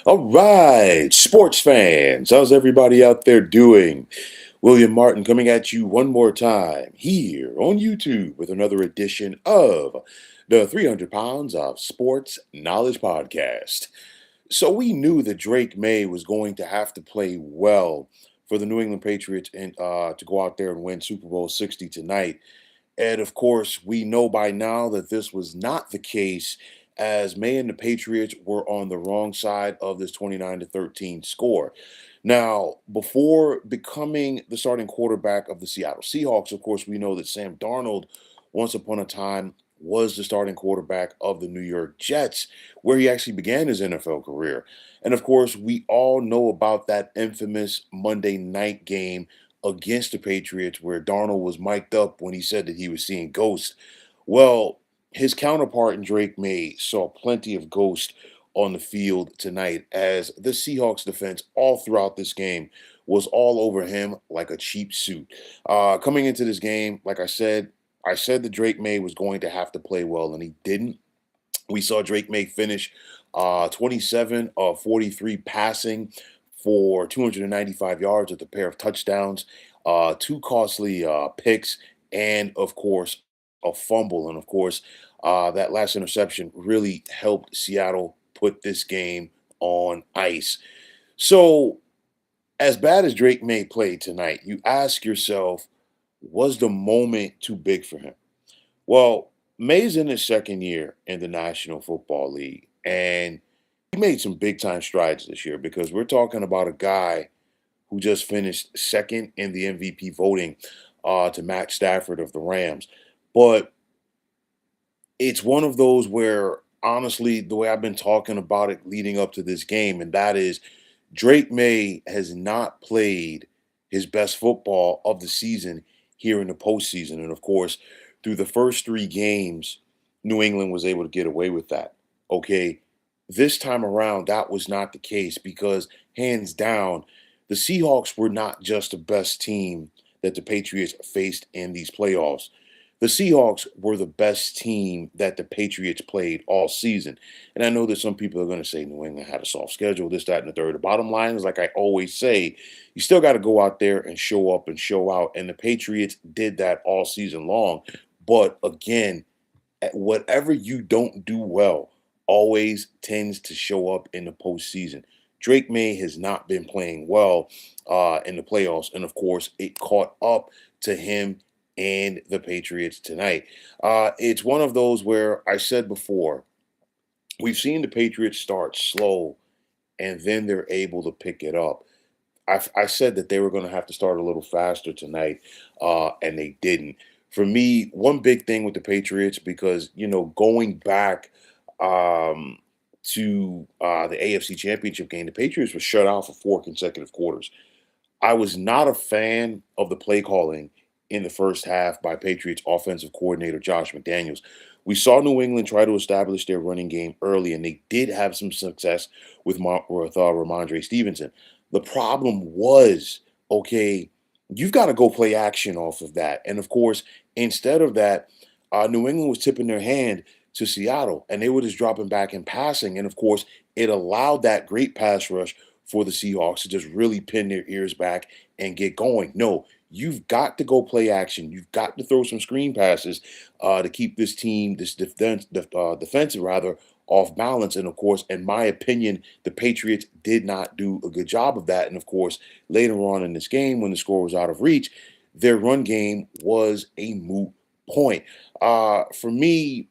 All right, sports fans, how's everybody out there doing? William Martin coming at you one more time here on YouTube with another edition of the 300 Pounds of Sports Knowledge Podcast. So we knew that Drake Maye was going to have to play well for the New England Patriots and to go out there and win Super Bowl 60 tonight. And of course, we know by now that this was not the case, as May and the Patriots were on the wrong side of this 29-13 score. Now, before becoming the starting quarterback of the Seattle Seahawks, of course, we know that Sam Darnold, once upon a time, was the starting quarterback of the New York Jets, where he actually began his NFL career. And of course, we all know about that infamous Monday night game against the Patriots where Darnold was mic'd up when he said that he was seeing ghosts. Well, his counterpart in Drake Maye saw plenty of ghosts on the field tonight as the Seahawks defense all throughout this game was all over him like a cheap suit. Coming into this game, like I said that Drake Maye was going to have to play well, and he didn't. We saw Drake Maye finish 27 of 43 passing for 295 yards with a pair of touchdowns, two costly picks, and of course, a fumble. And of course, that last interception really helped Seattle put this game on ice. So, as bad as Drake Maye played tonight, you ask yourself, was the moment too big for him? Well, May's in his second year in the National Football League, and he made some big time strides this year because we're talking about a guy who just finished second in the MVP voting to Matt Stafford of the Rams. But it's one of those where, honestly, the way I've been talking about it leading up to this game, and that is Drake Maye has not played his best football of the season here in the postseason. And of course, through the first three games, New England was able to get away with that. Okay. This time around, that was not the case because, hands down, the Seahawks were not just the best team that the Patriots faced in these playoffs. The Seahawks were the best team that the Patriots played all season. And I know that some people are going to say New England had a soft schedule, this, that, and the third. The bottom line is, like I always say, you still got to go out there and show up and show out. And the Patriots did that all season long. But again, whatever you don't do well always tends to show up in the postseason. Drake Maye has not been playing well in the playoffs. And of course, it caught up to him and the Patriots tonight. It's one of those where I said before, we've seen the Patriots start slow and then they're able to pick it up. I said that they were going to have to start a little faster tonight, and they didn't. For me, one big thing with the Patriots, because, going back to the AFC Championship game, the Patriots were shut out for four consecutive quarters. I was not a fan of the play calling in the first half by Patriots offensive coordinator Josh McDaniels. We saw New England try to establish their running game early, and they did have some success with Ramondre Stevenson. The problem was, okay, you've got to go play action off of that. And of course, instead of that, New England was tipping their hand to Seattle, and they were just dropping back and passing. And of course, it allowed that great pass rush for the Seahawks to just really pin their ears back and get going. No, you've got to go play action. You've got to throw some screen passes to keep this team, defensive rather, off balance. And of course, in my opinion, the Patriots did not do a good job of that. And of course, later on in this game, when the score was out of reach, their run game was a moot point. For me,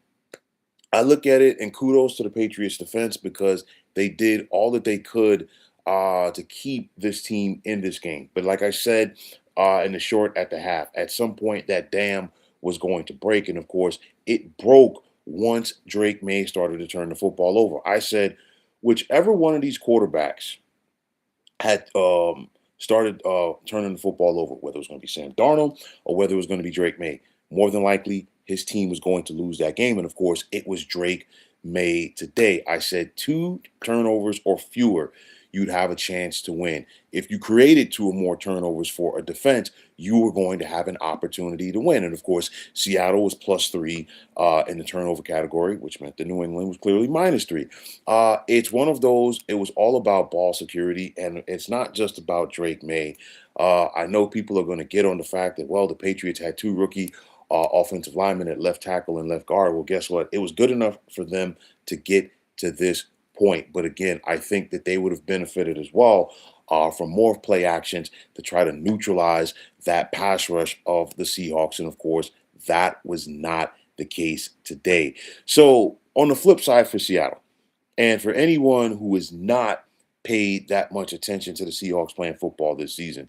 I look at it and kudos to the Patriots defense because they did all that they could to keep this team in this game. But like I said in the short at the half, at some point that dam was going to break. And of course, it broke once Drake Maye started to turn the football over. I said, whichever one of these quarterbacks had started turning the football over, whether it was going to be Sam Darnold or whether it was going to be Drake Maye, more than likely his team was going to lose that game. And of course, it was Drake Maye today. I said two turnovers or fewer. you'd have a chance to win. If you created two or more turnovers for a defense, you were going to have an opportunity to win. And of course, Seattle was +3 in the turnover category, which meant that New England was clearly -3. It's one of those, it was all about ball security, and it's not just about Drake Maye. I know people are going to get on the fact that, well, the Patriots had two rookie offensive linemen at left tackle and left guard. Well, guess what? It was good enough for them to get to this point. But again, I think that they would have benefited as well from more play actions to try to neutralize that pass rush of the Seahawks. And of course, that was not the case today. So, on the flip side for Seattle, and for anyone who has not paid that much attention to the Seahawks playing football this season,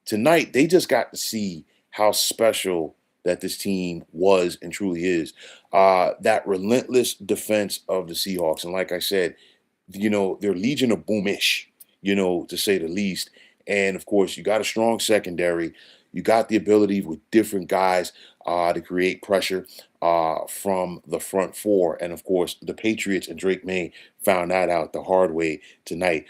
tonight they just got to see how special that this team was and truly is. That relentless defense of the Seahawks, and like I said, they're Legion of Boomish, to say the least. And of course, you got a strong secondary. You got the ability with different guys to create pressure from the front four. And of course, the Patriots and Drake Maye found that out the hard way tonight.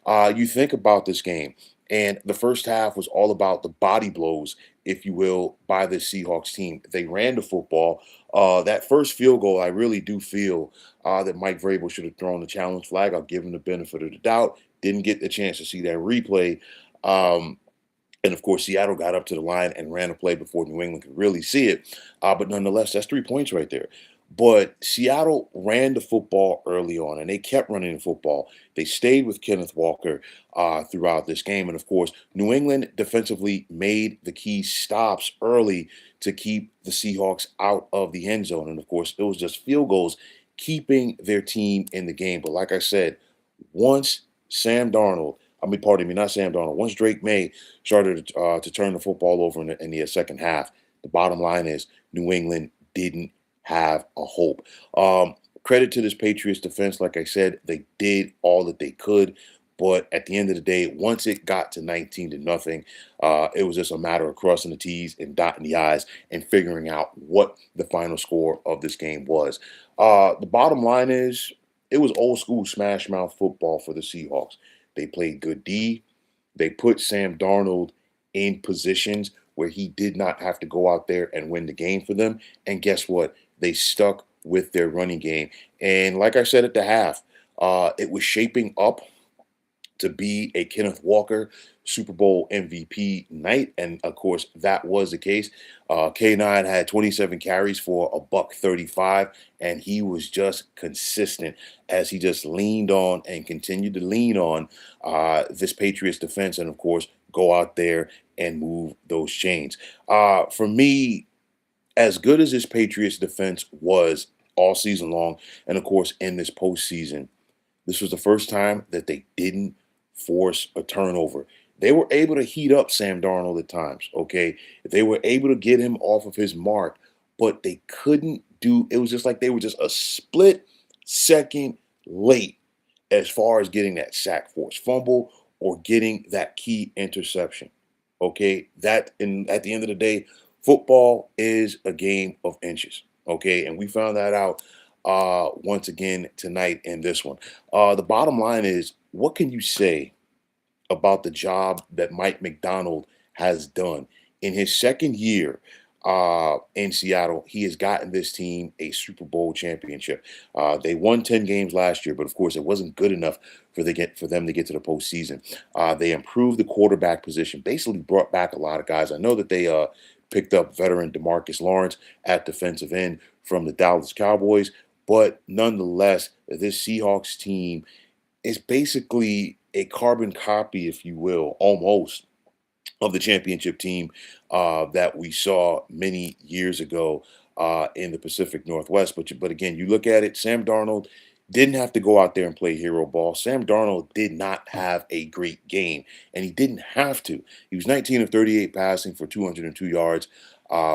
You think about this game, and the first half was all about the body blows, if you will, by the Seahawks team. They ran the football. That first field goal, I really do feel that Mike Vrabel should have thrown the challenge flag. I'll give him the benefit of the doubt. Didn't get the chance to see that replay. And of course, Seattle got up to the line and ran a play before New England could really see it. But nonetheless, that's 3 points right there. But Seattle ran the football early on, and they kept running the football. They stayed with Kenneth Walker throughout this game. And of course, New England defensively made the key stops early to keep the Seahawks out of the end zone. And of course, it was just field goals keeping their team in the game. But like I said, once Sam Darnold, I mean, pardon me, not Sam Darnold. Once Drake Maye started to turn the football over in the second half, the bottom line is New England didn't have a hope. Credit to this Patriots defense. Like I said, they did all that they could. But at the end of the day, once it got to 19-0, it was just a matter of crossing the T's and dotting the I's and figuring out what the final score of this game was. The bottom line is it was old school smash mouth football for the Seahawks. They played good D. They put Sam Darnold in positions where he did not have to go out there and win the game for them. And guess what? They stuck with their running game. And like I said at the half, it was shaping up to be a Kenneth Walker Super Bowl MVP night. And of course, that was the case. K9 had 27 carries for a buck 35, and he was just consistent as he just leaned on and continued to lean on this Patriots defense, and of course, go out there and move those chains. For me, as good as this Patriots defense was all season long, and of course, in this postseason, this was the first time that they didn't force a turnover. They were able to heat up Sam Darnold at times, okay? They were able to get him off of his mark, but they couldn't do it. Was just like they were just a split second late as far as getting that sack force fumble or getting that key interception. Okay? That and at the end of the day, football is a game of inches. Okay, and we found that out once again tonight in this one. The bottom line is, what can you say about the job that Mike McDonald has done in his second year in Seattle? He has gotten this team a Super Bowl championship. They won 10 games last year, but of course, it wasn't good enough for them to get to the postseason. They improved the quarterback position, basically brought back a lot of guys. I know that they picked up veteran DeMarcus Lawrence at defensive end from the Dallas Cowboys, but nonetheless, this Seahawks team is basically a carbon copy, if you will, almost, of the championship team that we saw many years ago in the Pacific Northwest. But again, you look at it, Sam Darnold didn't have to go out there and play hero ball. Sam Darnold did not have a great game, and he didn't have to. He was 19 of 38 passing for 202 yards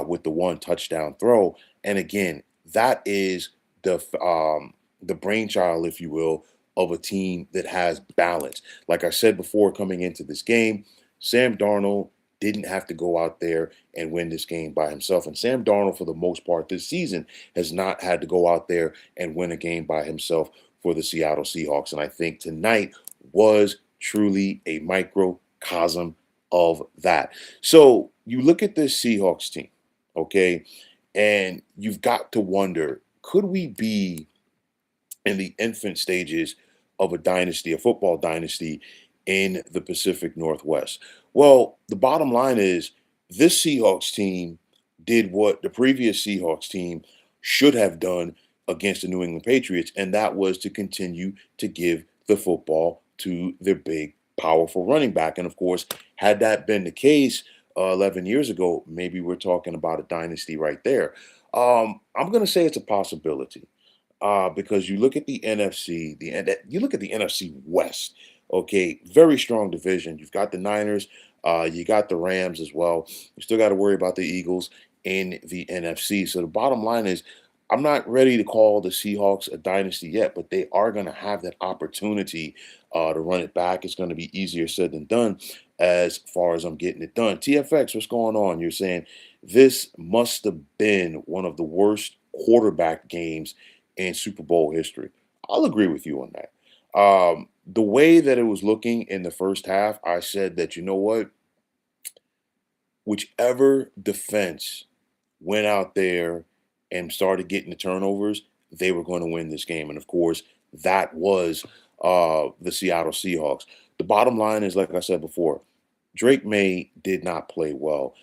with the one touchdown throw. And again, that is the brainchild, if you will, of a team that has balance. Like I said before, coming into this game, Sam Darnold didn't have to go out there and win this game by himself. And Sam Darnold, for the most part this season, has not had to go out there and win a game by himself for the Seattle Seahawks. And I think tonight was truly a microcosm of that. So you look at this Seahawks team, okay, and you've got to wonder, could we be in the infant stages of a dynasty, a football dynasty in the Pacific Northwest? Well, the bottom line is this Seahawks team did what the previous Seahawks team should have done against the New England Patriots, and that was to continue to give the football to their big, powerful running back. And of course, had that been the case 11 years ago, maybe we're talking about a dynasty right there. I'm going to say it's a possibility because you look at the NFC, you look at the NFC West. Okay, very strong division. You've got the Niners, you got the Rams as well. You still got to worry about the Eagles in the NFC. So the bottom line is, I'm not ready to call the Seahawks a dynasty yet, but they are going to have that opportunity to run it back. It's going to be easier said than done as far as I'm getting it done. TFX, what's going on? You're saying this must have been one of the worst quarterback games in Super Bowl history. I'll agree with you on that. The way that it was looking in the first half, I said that, you know what? Whichever defense went out there and started getting the turnovers, they were going to win this game. And of course, that was the Seattle Seahawks. The bottom line is, like I said before, Drake Maye did not play well.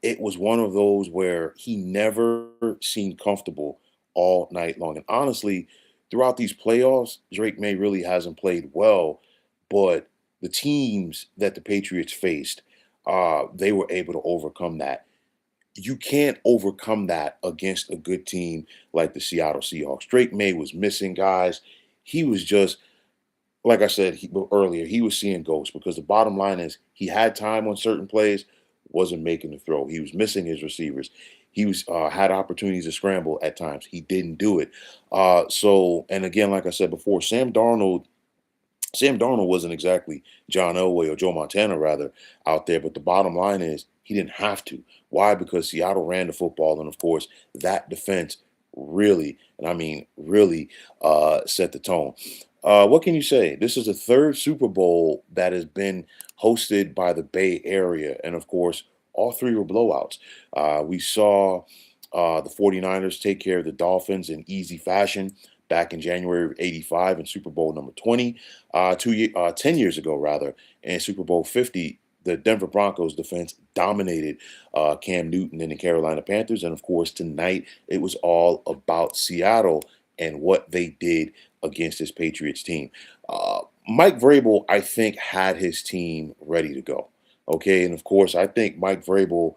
It was one of those where he never seemed comfortable all night long. And honestly, throughout these playoffs, Drake Maye really hasn't played well. But the teams that the Patriots faced, they were able to overcome that. You can't overcome that against a good team like the Seattle Seahawks. Drake Maye was missing guys. He was just, like I said earlier, he was seeing ghosts because the bottom line is he had time on certain plays, wasn't making the throw. He was missing his receivers. He was had opportunities to scramble at times. He didn't do it. And again, like I said before, Sam Darnold wasn't exactly John Elway or Joe Montana, rather, out there. But the bottom line is he didn't have to. Why? Because Seattle ran the football. And of course, that defense really, and I mean really, set the tone. What can you say? This is the third Super Bowl that has been hosted by the Bay Area. And of course, all three were blowouts. We saw the 49ers take care of the Dolphins in easy fashion back in January of '85 in Super Bowl number 20, 10 years ago, rather, in Super Bowl 50. The Denver Broncos defense dominated Cam Newton and the Carolina Panthers. And of course, tonight it was all about Seattle and what they did against this Patriots team. Mike Vrabel, I think, had his team ready to go. Okay. And of course, I think Mike Vrabel,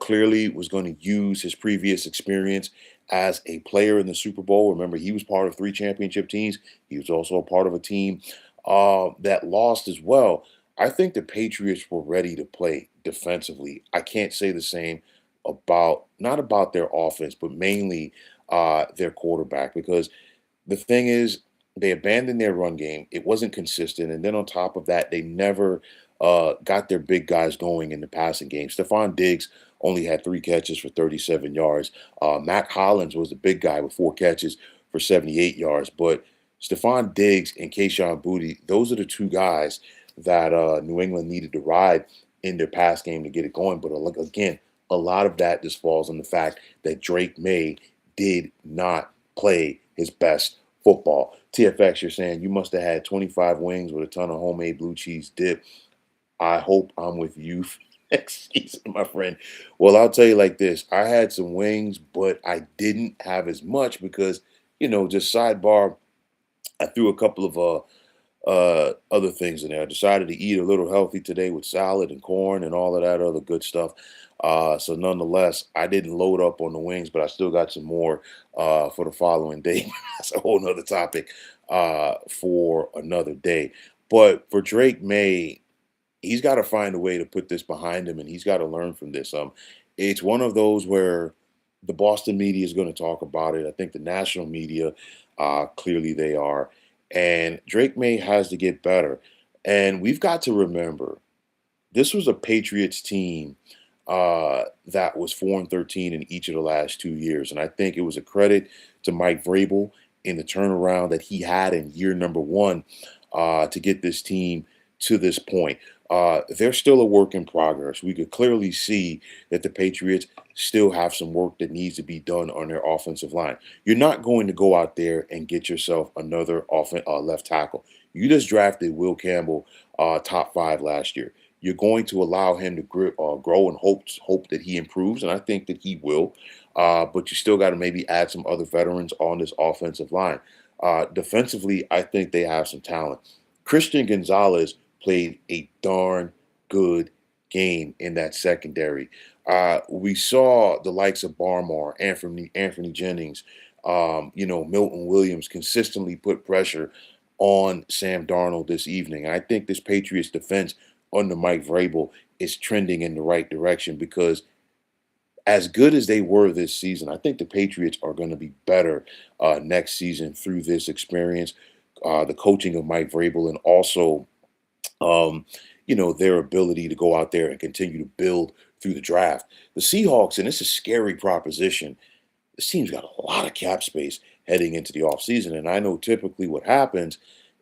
clearly was going to use his previous experience as a player in the Super Bowl. Remember, he was part of three championship teams. He was also a part of a team that lost as well. I think the Patriots were ready to play defensively. I can't say the same not about their offense, but mainly their quarterback, because the thing is, they abandoned their run game. It wasn't consistent. And then on top of that, they never got their big guys going in the passing game. Stephon Diggs only had 3 catches for 37 yards. Mac Hollins was the big guy with 4 catches for 78 yards. But Stephon Diggs and Kayshon Boutte, those are the two guys that New England needed to ride in their pass game to get it going. But again, a lot of that just falls on the fact that Drake Maye did not play his best football. TFX, you're saying you must have had 25 wings with a ton of homemade blue cheese dip. I hope I'm with you next season, my friend. Well, I'll tell you like this. I had some wings, but I didn't have as much because, just sidebar, I threw a couple of other things in there. I decided to eat a little healthy today with salad and corn and all of that other good stuff. So nonetheless, I didn't load up on the wings, but I still got some more for the following day. That's a whole nother topic for another day. But for Drake Maye, he's got to find a way to put this behind him, and he's got to learn from this. It's one of those where the Boston media is going to talk about it. I think the national media, clearly they are. And Drake Maye has to get better. And we've got to remember, this was a Patriots team that was 4-13 in each of the last 2 years. And I think it was a credit to Mike Vrabel in the turnaround that he had in year number one to get this team to this point. They're still a work in progress. We could clearly see that the Patriots still have some work that needs to be done on their offensive line. You're not going to go out there and get yourself another left tackle. You just drafted Will Campbell, top 5 last year. You're going to allow him to grow and hope that he improves, and I think that he will. But you still got to maybe add some other veterans on this offensive line. Defensively, I think they have some talent. Christian Gonzalez played a darn good game in that secondary. We saw the likes of Barmore, Anthony Jennings, Milton Williams consistently put pressure on Sam Darnold this evening. I think this Patriots defense under Mike Vrabel is trending in the right direction because as good as they were this season, I think the Patriots are going to be better next season through this experience, the coaching of Mike Vrabel, and also, um, their ability to go out there and continue to build through the draft. The Seahawks, and it's a scary proposition, this team's got a lot of cap space heading into the offseason. And I know typically what happens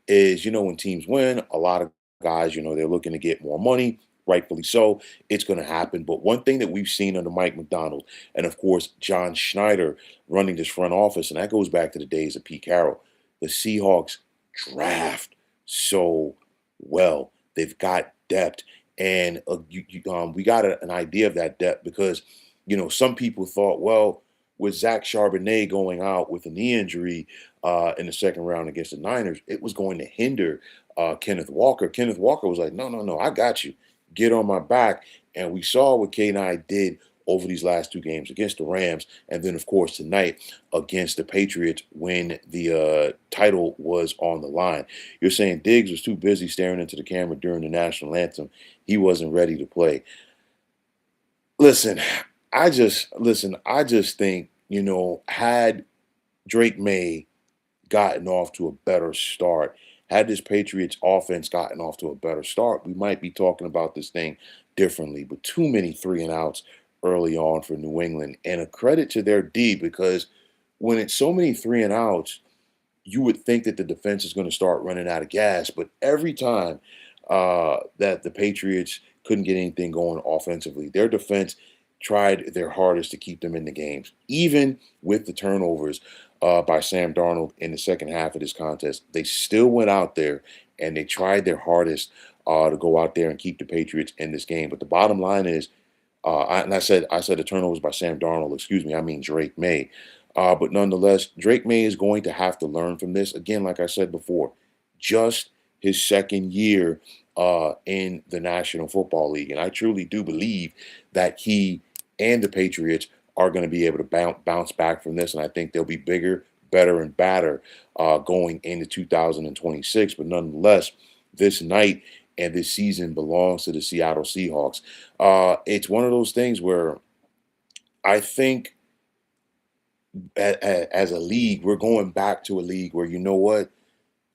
is, when teams win, a lot of guys, they're looking to get more money, rightfully so. It's going to happen. But one thing that we've seen under Mike McDonald, and of course, John Schneider running this front office, and that goes back to the days of Pete Carroll, the Seahawks draft so well. They've got depth. And we got an idea of that depth because, some people thought, well, with Zach Charbonnet going out with a knee injury in the second round against the Niners, it was going to hinder Kenneth Walker. Kenneth Walker was like, no, no, no, I got you. Get on my back. And we saw what K&I did over these last 2 games against the Rams. And then, of course, tonight against the Patriots when the title was on the line. You're saying Diggs was too busy staring into the camera during the national anthem. He wasn't ready to play. Listen, I just think, had Drake Maye gotten off to a better start, had this Patriots offense gotten off to a better start, we might be talking about this thing differently. But too many 3-and-outs early on for New England. And a credit to their D because when it's so many 3-and-outs, you would think that the defense is going to start running out of gas. But every time that the Patriots couldn't get anything going offensively, their defense tried their hardest to keep them in the games. Even with the turnovers by Sam Darnold in the second half of this contest, they still went out there and they tried their hardest to go out there and keep the Patriots in this game. But the bottom line is, I said the turnovers by Sam Darnold. Excuse me, I mean Drake Maye. But nonetheless, Drake Maye is going to have to learn from this. Again, like I said before, just his second year in the National Football League, and I truly do believe that he and the Patriots are going to be able to bounce back from this, and I think they'll be bigger, better, and badder going into 2026. But nonetheless, this night and this season belongs to the Seattle Seahawks. It's one of those things where I think as a league, we're going back to a league where, you know what,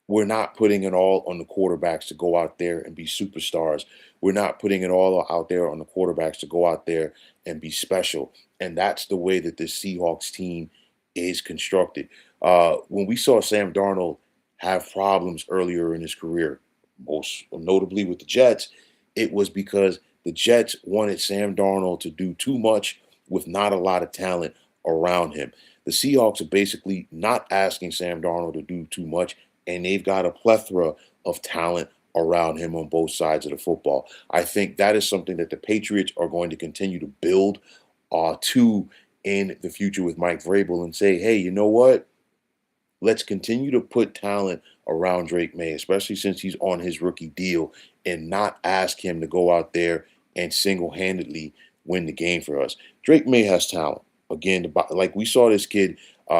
we're not putting it all on the quarterbacks to go out there and be superstars. We're not putting it all out there on the quarterbacks to go out there and be special. And that's the way that this Seahawks team is constructed. When we saw Sam Darnold have problems earlier in his career, most notably with the Jets, it was because the Jets wanted Sam Darnold to do too much with not a lot of talent around him. The Seahawks are basically not asking Sam Darnold to do too much, and they've got a plethora of talent around him on both sides of the football. I think that is something that the Patriots are going to continue to build to in the future with Mike Vrabel and say, hey, you know what? Let's continue to put talent around Drake Maye, especially since he's on his rookie deal, and not ask him to go out there and single-handedly win the game for us. Drake Maye has talent. Again, like we saw this kid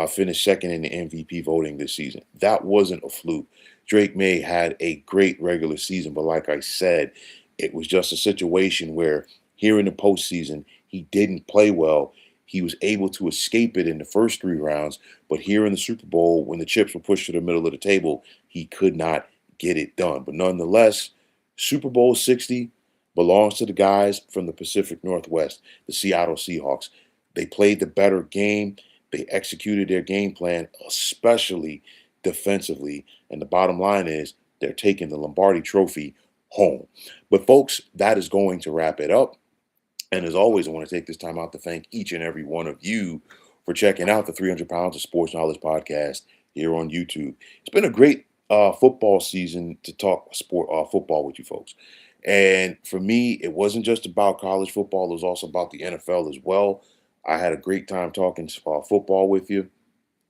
finish second in the MVP voting this season. That wasn't a fluke. Drake Maye had a great regular season, but like I said, it was just a situation where here in the postseason, he didn't play well. He was able to escape it in the first 3 rounds, but here in the Super Bowl, when the chips were pushed to the middle of the table, he could not get it done. But nonetheless, Super Bowl 60 belongs to the guys from the Pacific Northwest, the Seattle Seahawks. They played the better game. They executed their game plan, especially defensively. And the bottom line is they're taking the Lombardi Trophy home. But folks, that is going to wrap it up. And as always, I want to take this time out to thank each and every one of you for checking out the 300 Pounds of Sports Knowledge podcast here on YouTube. It's been a great football season to talk football with you folks. And for me, it wasn't just about college football, it was also about the NFL as well. I had a great time talking football with you.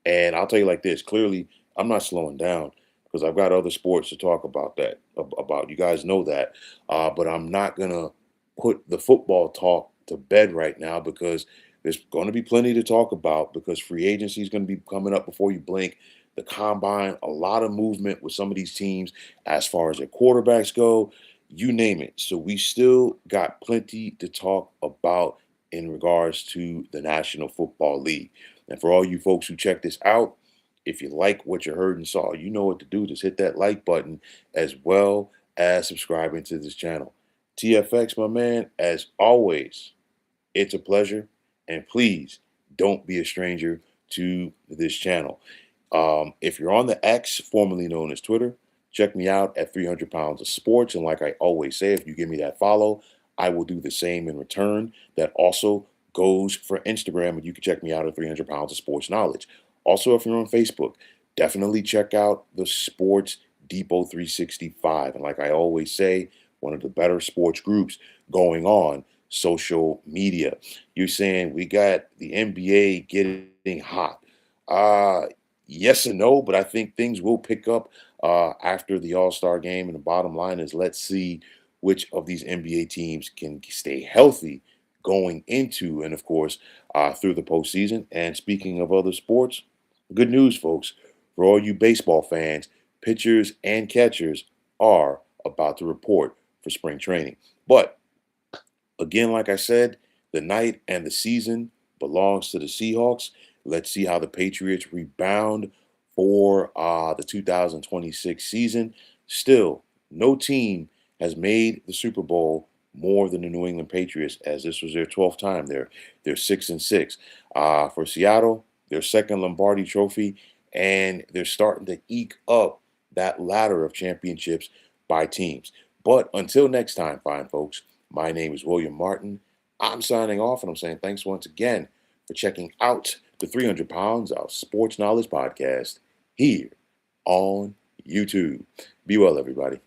And I'll tell you like this, clearly, I'm not slowing down because I've got other sports to talk about about. You guys know that. But I'm not going to put the football talk to bed right now because there's going to be plenty to talk about because free agency is going to be coming up before you blink. The combine, a lot of movement with some of these teams as far as their quarterbacks go, you name it. So we still got plenty to talk about in regards to the National Football League. And for all you folks who check this out, if you like what you heard and saw, you know what to do. Just hit that like button as well as subscribing to this channel. TFX, my man, as always, it's a pleasure. And please don't be a stranger to this channel. If you're on the X, formerly known as Twitter, check me out at 300 Pounds of Sports. And like I always say, if you give me that follow, I will do the same in return. That also goes for Instagram, and you can check me out at 300 Pounds of Sports Knowledge. Also, if you're on Facebook, definitely check out the Sports Depot 365. And like I always say, one of the better sports groups going on social media. You're saying we got the NBA getting hot. Uh, yes and no, but I think things will pick up after the All-Star game. And the bottom line is let's see which of these NBA teams can stay healthy going into and, of course, through the postseason. And speaking of other sports, good news, folks, for all you baseball fans, pitchers and catchers are about to report for spring training. But again, like I said, the night and the season belongs to the Seahawks. Let's see how the Patriots rebound for the 2026 season. Still, no team has made the Super Bowl more than the New England Patriots, as this was their 12th time. They're 6-6. For Seattle, their second Lombardi Trophy, and they're starting to eke up that ladder of championships by teams. But until next time, fine folks, my name is William Martin. I'm signing off, and I'm saying thanks once again for checking out the 300 Pounds of Sports Knowledge podcast here on YouTube. Be well, everybody.